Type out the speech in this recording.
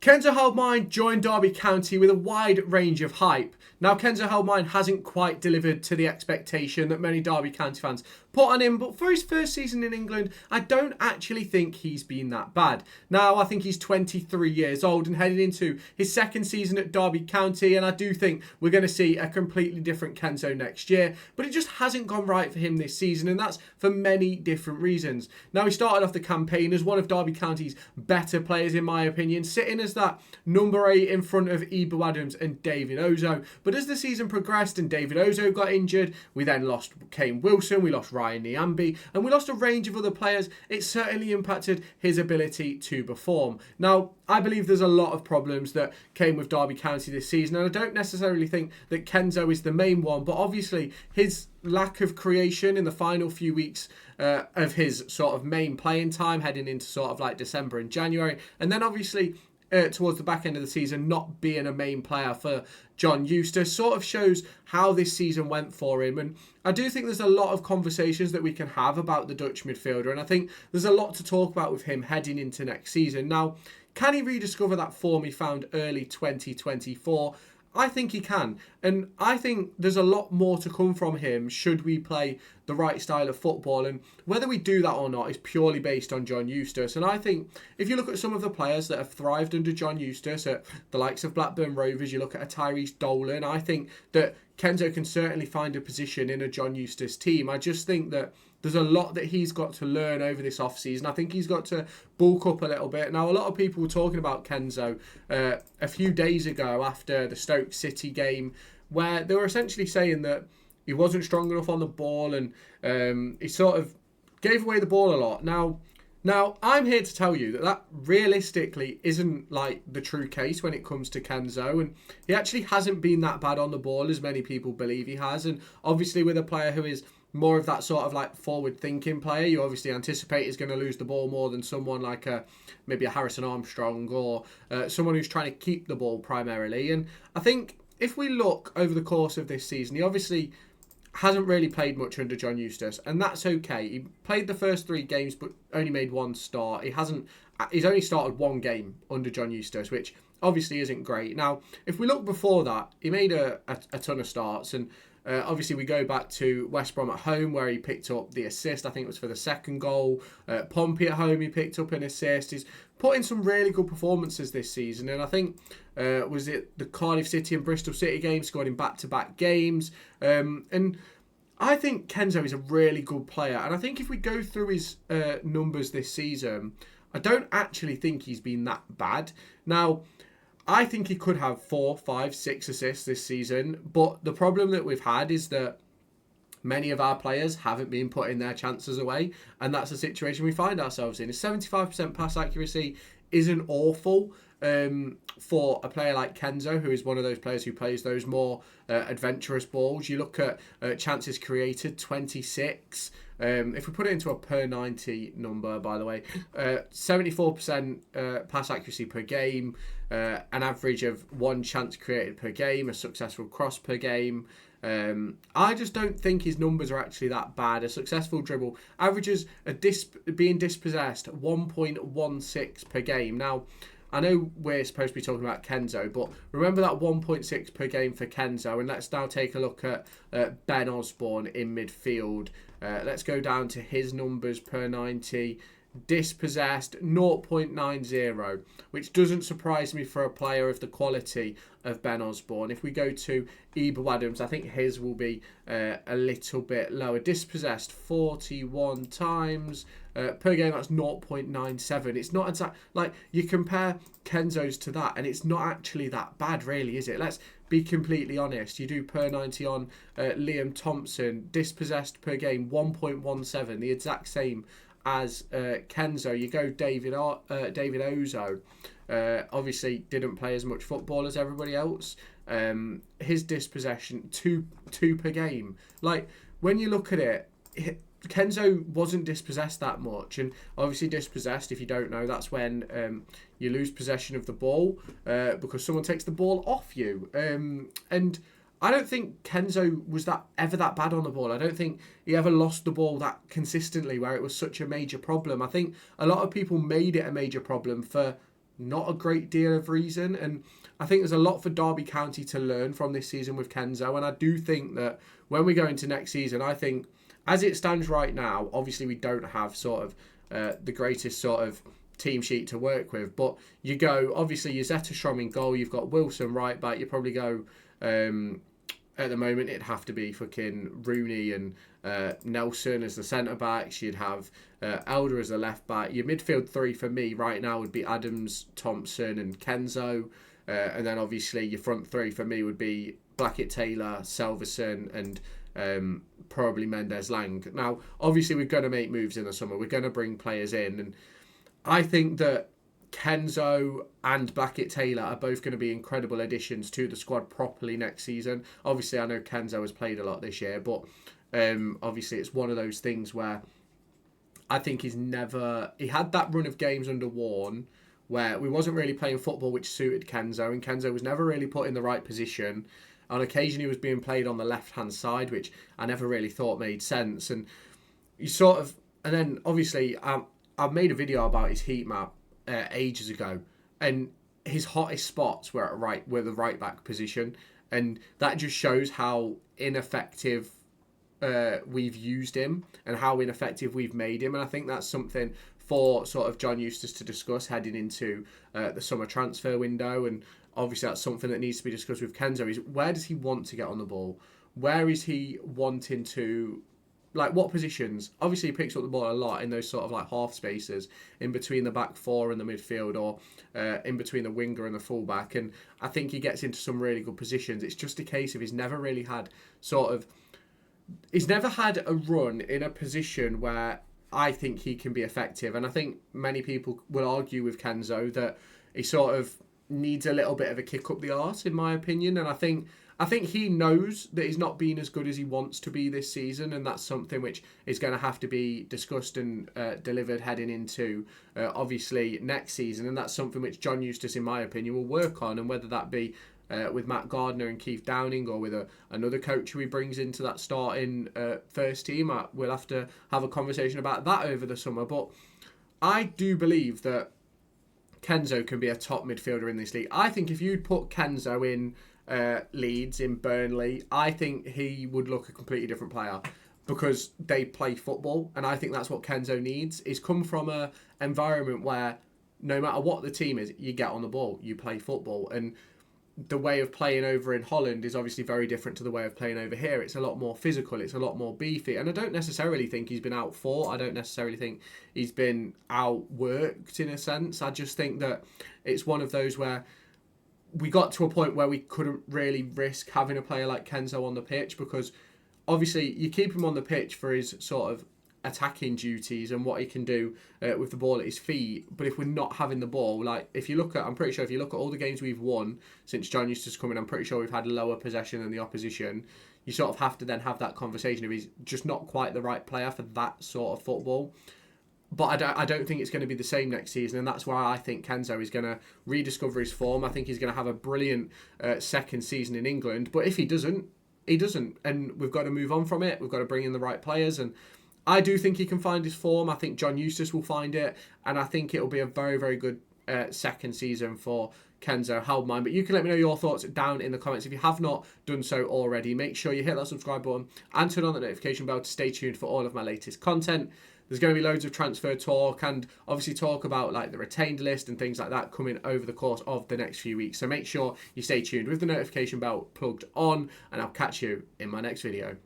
Kenzo Goudmijn joined Derby County with a wide range of hype. Now, Kenzo Goudmijn hasn't quite delivered to the expectation that many Derby County fans put on him, but for his first season in England, I don't actually think he's been that bad. Now, I think he's 23 years old and heading into his second season at Derby County, and I do think we're going to see a completely different Kenzo next year, but it just hasn't gone right for him this season, and that's for many different reasons. Now, he started off the campaign as one of Derby County's better players, in my opinion, sitting as that number 8 in front of Ibu Adams and David Ozo. But as the season progressed and David Ozo got injured, we then lost Kane Wilson, we lost Ryan Niambi, and we lost a range of other players. It certainly impacted his ability to perform. Now, I believe there's a lot of problems that came with Derby County this season, and I don't necessarily think that Kenzo is the main one, but obviously his lack of creation in the final few weeks of his sort of main playing time, heading into sort of like December and January, and then obviously towards the back end of the season not being a main player for John Eustace sort of shows how this season went for him. And I do think there's a lot of conversations that we can have about the Dutch midfielder, and I think there's a lot to talk about with him heading into next season. Now, can he rediscover that form he found early 2024? I think he can, and I think there's a lot more to come from him should we play the right style of football, and whether we do that or not is purely based on John Eustace. And I think if you look at some of the players that have thrived under John Eustace, at the likes of Blackburn Rovers, you look at a Tyrese Dolan, I think that Kenzo can certainly find a position in a John Eustace team. I just think that there's a lot that he's got to learn over this off-season. I think he's got to bulk up a little bit. Now, a lot of people were talking about Kenzo a few days ago after the Stoke City game, where they were essentially saying that he wasn't strong enough on the ball, and he sort of gave away the ball a lot. Now, I'm here to tell you that that realistically isn't like the true case when it comes to Kenzo, and he actually hasn't been that bad on the ball as many people believe he has. And obviously with a player who is more of that sort of like forward-thinking player, you obviously anticipate he's going to lose the ball more than someone like maybe a Harrison Armstrong or someone who's trying to keep the ball primarily. And I think if we look over the course of this season, he obviously hasn't really played much under John Eustace, and that's okay. He played the first 3 games but only made 1 start. He's only started 1 game under John Eustace, which obviously isn't great. Now, if we look before that, he made a ton of starts, and obviously we go back to West Brom at home where he picked up the assist. I think it was for the second goal. Pompey at home, he picked up an assist. He's put in some really good performances this season, and I think was it the Cardiff City and Bristol City games, scored in back-to-back games. And I think Kenzo is a really good player, and I think if we go through his numbers this season, I don't actually think he's been that bad. Now, I think he could have 4, 5, 6 assists this season, but the problem that we've had is that many of our players haven't been putting their chances away, and that's the situation we find ourselves in. A 75% pass accuracy isn't awful for a player like Kenzo, who is one of those players who plays those more adventurous balls. You look at chances created, 26. If we put it into a per 90 number, by the way, 74% pass accuracy per game, an average of 1 chance created per game, a successful cross per game. I just don't think his numbers are actually that bad. A successful dribble averages being dispossessed 1.16 per game. Now, I know we're supposed to be talking about Kenzo, but remember that 1.6 per game for Kenzo. And let's now take a look at Ben Osborne in midfield. Let's go down to his numbers per 90. Dispossessed 0.90, which doesn't surprise me for a player of the quality of Ben Osborne. If we go to Ibu Adams, I think his will be a little bit lower. Dispossessed 41 times per game, that's 0.97. It's not exact, like you compare Kenzo's to that, and it's not actually that bad, really, is it? Let's be completely honest. You do per 90 on Liam Thompson, dispossessed per game 1.17, the exact same as Kenzo. You go David Ozo, obviously didn't play as much football as everybody else. His dispossession 2 per game. Like when you look at it, Kenzo wasn't dispossessed that much, and obviously dispossessed, if you don't know, that's when you lose possession of the ball because someone takes the ball off you. And I don't think Kenzo was ever that bad on the ball. I don't think he ever lost the ball that consistently where it was such a major problem. I think a lot of people made it a major problem for not a great deal of reason. And I think there's a lot for Derby County to learn from this season with Kenzo. And I do think that when we go into next season, I think as it stands right now, obviously we don't have sort of the greatest sort of team sheet to work with. But you go, obviously, you're Zetterstrom in goal. You've got Wilson right back. You probably go, at the moment, it'd have to be fucking Rooney and Nelson as the centre-backs. You'd have Elder as the left-back. Your midfield three for me right now would be Adams, Thompson and Kenzo. And then, obviously, your front three for me would be Blackett-Taylor, Selverson and probably Mendes-Lang. Now, obviously, we're going to make moves in the summer. We're going to bring players in. And I think that Kenzo and Blackett-Taylor are both going to be incredible additions to the squad properly next season. Obviously, I know Kenzo has played a lot this year, but obviously it's one of those things where I think he had that run of games under Warne where we wasn't really playing football which suited Kenzo, and Kenzo was never really put in the right position. On occasion, he was being played on the left-hand side, which I never really thought made sense. And you sort of, and then obviously, I've made a video about his heat map ages ago, and his hottest spots were the right back position, and that just shows how ineffective we've used him and how ineffective we've made him. And I think that's something for sort of John Eustace to discuss heading into the summer transfer window. And obviously that's something that needs to be discussed with Kenzo, is where does he want to get on the ball? Where is he wanting to, like, what positions? Obviously he picks up the ball a lot in those sort of like half spaces in between the back four and the midfield, or in between the winger and the fullback. And I think he gets into some really good positions. It's just a case of he's never had a run in a position where I think he can be effective. And I think many people will argue with Kenzo that he sort of needs a little bit of a kick up the arse, in my opinion. And I think he knows that he's not been as good as he wants to be this season, and that's something which is going to have to be discussed and delivered heading into obviously next season. And that's something which John Eustace, in my opinion, will work on. And whether that be with Matt Gardner and Keith Downing, or with another coach who he brings into that starting first team, we'll have to have a conversation about that over the summer. But I do believe that Kenzo can be a top midfielder in this league. I think if you'd put Kenzo in Leeds, in Burnley, I think he would look a completely different player, because they play football, and I think that's what Kenzo needs, is come from a environment where no matter what the team is, you get on the ball, you play football. And the way of playing over in Holland is obviously very different to the way of playing over here. It's a lot more physical, it's a lot more beefy, and I don't necessarily think he's been outfought. I don't necessarily think he's been outworked in a sense. I just think that it's one of those where we got to a point where we couldn't really risk having a player like Kenzo on the pitch, because obviously you keep him on the pitch for his sort of attacking duties and what he can do with the ball at his feet. But if we're not having the ball, like I'm pretty sure if you look at all the games we've won since John Eustace come in, I'm pretty sure we've had lower possession than the opposition. You sort of have to then have that conversation if he's just not quite the right player for that sort of football. But I don't think it's going to be the same next season, and that's why I think Kenzo is going to rediscover his form. I think he's going to have a brilliant second season in England. But if he doesn't, he doesn't, and we've got to move on from it. We've got to bring in the right players, and I do think he can find his form. I think John Eustace will find it, and I think it'll be a very, very good second season for Kenzo Goudmijn. But you can let me know your thoughts down in the comments. If you have not done so already, make sure you hit that subscribe button and turn on the notification bell to stay tuned for all of my latest content. There's going to be loads of transfer talk, and obviously talk about like the retained list and things like that coming over the course of the next few weeks. So make sure you stay tuned with the notification bell plugged on, and I'll catch you in my next video.